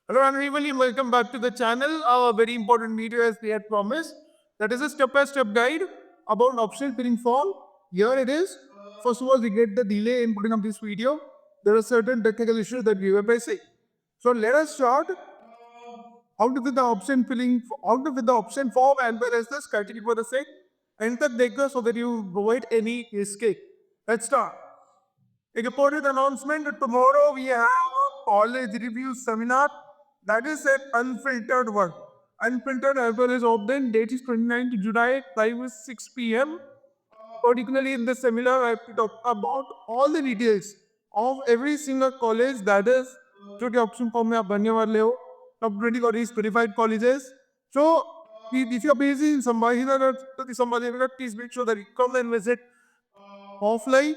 Hello everybody, welcome back to the channel. Our very important video as we had promised. That is a step-by-step guide about option filling form. Here it is. First of all, we get the delay in putting up this video. There are certain technical issues that we were facing. So let us start how to fill the option filling, how to fill the option form and where is this criteria for the sake. Enter data so that you avoid any escape. Let's start. A reported announcement that tomorrow we have a college review seminar. That is an unfiltered one. Unfiltered as well as open. Date is 29th July, time is 6 p.m. Particularly in the seminar, I have to talk about all the details of every single college that is जो कि option form में आप भरने वाले हो top 20 colleges, 25 colleges. So if you are based in Sambhajinagar, please make sure that you come and visit offline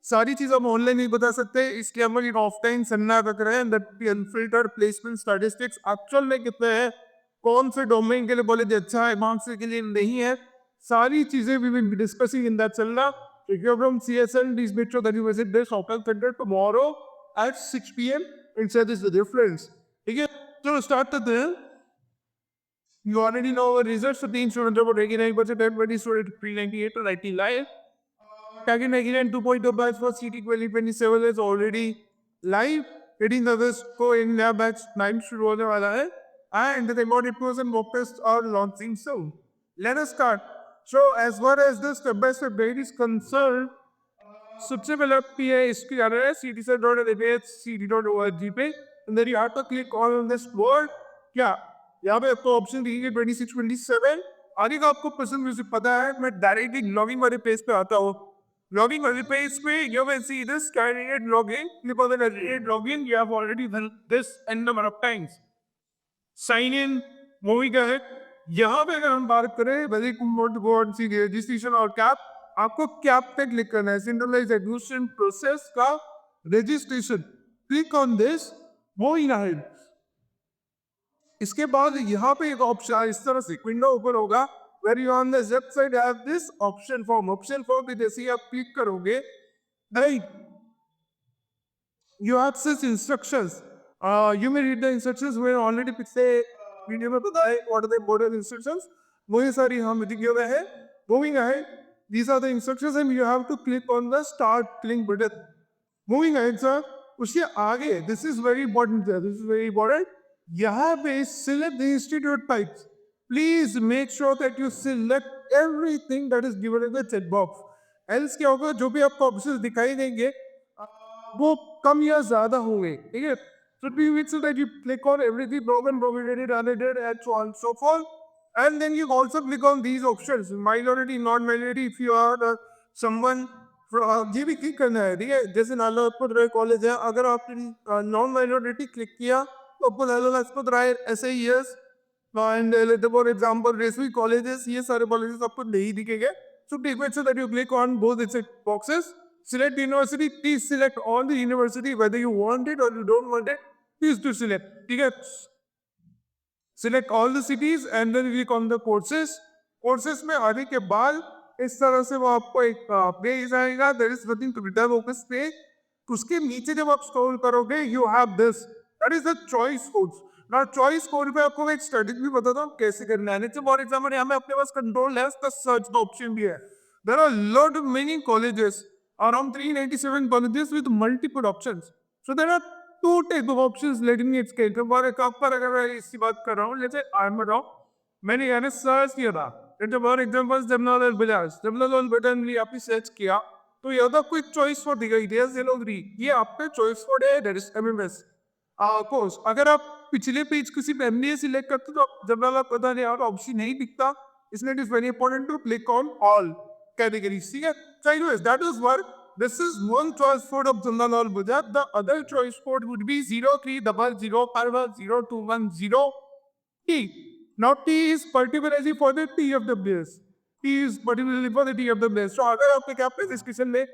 सारी चीज हम ऑनलाइन नहीं बता सकते इसलिए हम लोग एक ऑफलाइन सेमिनार रख रहे हैं that unfiltered placement statistics actual में कितने हैं कौन से डोमेन के लिए कॉलेज अच्छा है मार्क्स के लिए नहीं है सारी चीजें we will be discussing in that seminar if you're from CSL, please make sure that you visit this open center tomorrow at 6 p.m. and say this is the difference. Okay, so start with this. You already know our results. So team students about 89%, everybody student 398 to 90 live. Target again 2.2 batch for CT 2027 is already live. 18 others go in their batch 9 शुरू होने वाला है and the remote and mock tests are launching soon. Let us start. So as far as the step-by-step guide is concerned, सबसे पहले आपकी है इसकी जाना है ctset.nhc.org पे and then you have to click on this word. क्या यहाँ पे आपको ऑप्शन दिखेंगे 26 27 आगे का आपको पसंद म्यूजिक पता है मैं डायरेक्टली लॉगिंग वाले पेज पे आता हूँ logging on the page where you will see this candidate login. Click on the candidate login. You have already done this n number of times. Sign in. Moving ahead. यहाँ पे अगर हम बात करें whether you want to go and see the registration or cap, आपको cap पे click करना है centralized admission process का registration. Click on this. Moving ahead. इसके बाद यहाँ पे एक ऑप्शन इस तरह से विंडो ओपन होगा where you on the left side have this option form पे जैसे ही आप क्लिक करोगे right you have such instructions you may read the instructions where already पिछले वीडियो में बताए what are the important instructions वही सारी हम दिखे हुए हैं moving ahead these are the instructions and you have to click on the start link button moving ahead sir उसके आगे this is very important sir this is very important यहाँ पे select the institute types please make sure that you select everything that is given in the chat box. Else क्या होगा जो भी आपको options दिखाई देंगे वो कम या ज्यादा होंगे ठीक है so be make sure that you click on everything broken provided unedited and so on and so forth and then you also click on these options minority non-minority if you are someone ये भी click करना है ठीक है जैसे नालापुर college है अगर आपने नॉन माइनॉरिटी क्लिक किया तो आपको Lajpat Rai SAES and for example raceway colleges ये सारे colleges आपको नहीं दिखेंगे so take make sure that you click on both the boxes select university please select all the university whether you want it or you don't want it please do select ठीक है select all the cities and then click on the courses में आने के बाद इस तरह से वो आपको एक पेज आएगा there is nothing to return on this page उसके नीचे जब आप scroll करोगे you have this that is the choice codes ना चॉइस कोड पे आपको एक स्ट्रेटजी बताता हूँ कैसे करना है फॉर एग्जाम्पल यहाँ में अपने पास कंट्रोल है उसका सर्च का ऑप्शन भी है there are lot of many colleges around 397 colleges with multiple options so there are two type of options let me explain for example अगर मैं इसकी बात कर रहा हूँ जैसे आई एम रॉन्ग मैंने यहाँ सर्च किया था for example Jamnalal Bajaj Jamnalal button भी आपने सर्च किया तो यहाँ तक क्विक चॉइस फॉर दिखाई दिया 03 ये आपका चॉइस फॉर है दैट इज एमएमएस कोर्स अगर आप पिछले पेज किसी MBA सिलेक्ट करते तो आप जब आप पता नहीं आपका ऑप्शन नहीं दिखता इसलिए it is very important to click on all categories ठीक है so anyways that is what this is one choice code of Jandanal Bajaj the other choice code would be 0300510210 T now T is particularly for the TFWS T is particularly for the TFWS so अगर आपके क्या presentation में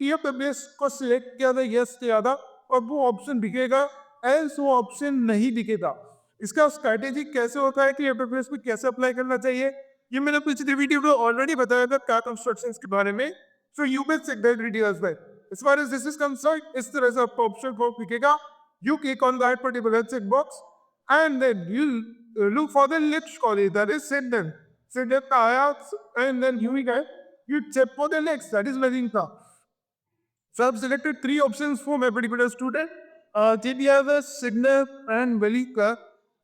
TFWS को select किया था yes किया था और वो ऑप्शन दिखेगा एल्स वो ऑप्शन नहीं दिखेगा इसका स्ट्रैटेजी कैसे होता है कि एफएफएस में कैसे अप्लाई करना चाहिए ये मैंने पिछले वीडियो में ऑलरेडी बताया था क्या कंस्ट्रक्शंस के बारे में so you can check that video as well as far as this is concerned इस तरह से आपको ऑप्शन फॉर दिखेगा you click on that particular check box and then you look for the next college, that is Sydney. Sydney IELTS, and then you get you check for the next, that is Wellington. So I've selected three options for my particular student. JBI, Signal, and Velika.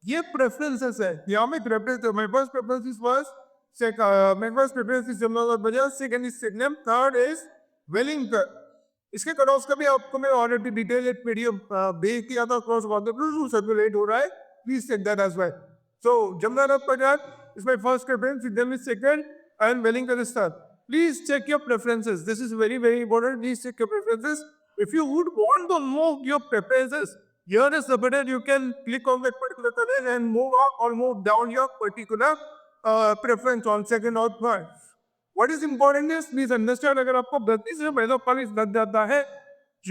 ये preferences है यहाँ में preference है. My first preference is my first preference is Jamnagar Bazaar, second is Signal, third is Wellington. इसके cut off का भी आपको मैं ऑलरेडी डिटेल एक पीडीएफ भेज किया था क्रॉस वाटर सर्कुलेट हो रहा है, please check that as well. So Jamnagar Bazaar is my first preference, Signal is second, and Wellington is third. Please check your preferences. This is very, very important. Please check your preferences. If you would want to know your preferences, here is the button. You can click on that particular college and move up or move down your particular preference on second or third. What is important is please understand अगर आपको गलती से पहला college लग जाता है,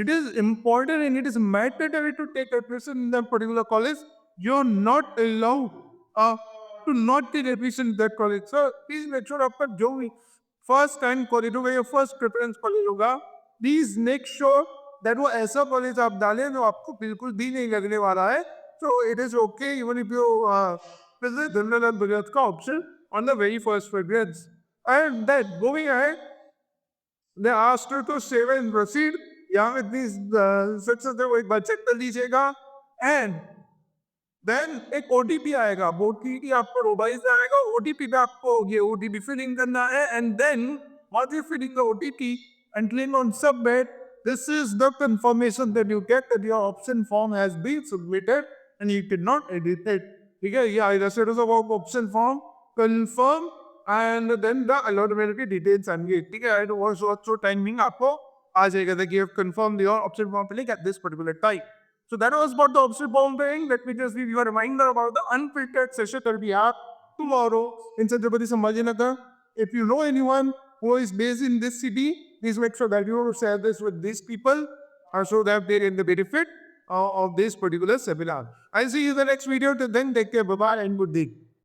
it is important and it is mandatory to take admission in that particular college. You're not allowed to not take admission in that college. So please make sure आपका जो भी फर्स्ट टाइम कॉलेज होगा या first preference college होगा, please make sure that वो ऐसा college आप डालें जो आपको बिल्कुल भी नहीं लगने वाला है. So it is okay even if you visit general and business का option on the very first preference. And then moving ahead, they asked you to save and proceed. यहाँ में प्लीज सक्सेस है वो एक बार चेक कर लीजिएगा. And then एक OTP आएगा, ओटीपी आपको मोबाइल से आएगा. ओटीपी पे आपको ये ओटीपी फिलिंग करना है. And then once you fill in the OTP and click on submit, this is the confirmation that you get that your option form has been submitted and you cannot edit it. ठीक है, ये either status of option form confirm and then the allotment details आएंगे. ठीक है, and also timing आपको आ जाएगा that you have confirmed your option form filling at this particular time. So that was about the option form thing. Let me just give you a reminder about the unfiltered session that we have tomorrow in Chhatrapati Sambhajinagar. If you know anyone who is based in this city, please make sure that you share this with these people so that they get the benefit of this particular seminar. I'll see you in the next video. Till then, take care. Bye-bye and good day.